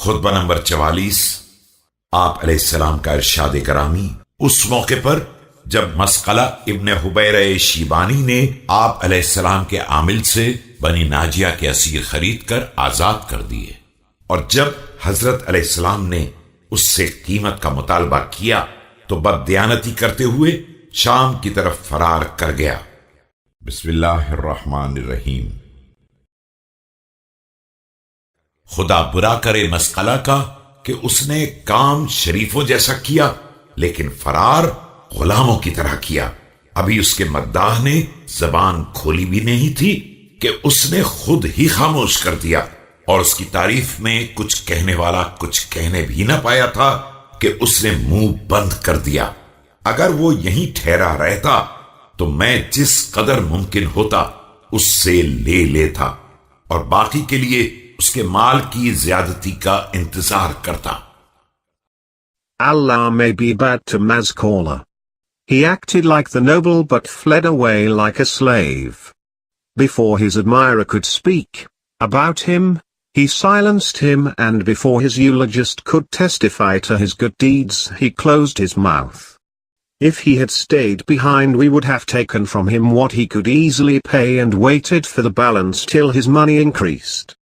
خطبہ نمبر 44 آپ علیہ السلام کا ارشاد گرامی اس موقع پر جب مسقلہ ابن حبیرہ شیبانی نے آپ علیہ السلام کے عامل سے بنی ناجیہ کے اسیر خرید کر آزاد کر دیے، اور جب حضرت علیہ السلام نے اس سے قیمت کا مطالبہ کیا تو بددیانتی کرتے ہوئے شام کی طرف فرار کر گیا۔ بسم اللہ الرحمن الرحیم۔ خدا برا کرے مسقلہ کا کہ اس نے کام شریفوں جیسا کیا لیکن فرار غلاموں کی طرح کیا۔ ابھی اس کے مداح نے زبان کھولی بھی نہیں تھی کہ اس نے خود ہی خاموش کر دیا، اور اس کی تعریف میں کچھ کہنے والا کچھ کہنے بھی نہ پایا تھا کہ اس نے منہ بند کر دیا۔ اگر وہ یہیں ٹھہرا رہتا تو میں جس قدر ممکن ہوتا اس سے لے لیتا، اور باقی کے لیے اس کے مال کی زیادتی کا انتظار کرتا۔ Allah may be bad to Mazqala. He acted like the noble but fled away like a slave. Before his admirer could speak about him, he silenced him, and before his eulogist could testify to his good deeds, he closed his mouth. If he had stayed behind, we would have taken from him what he could easily pay and waited for the balance till his money increased.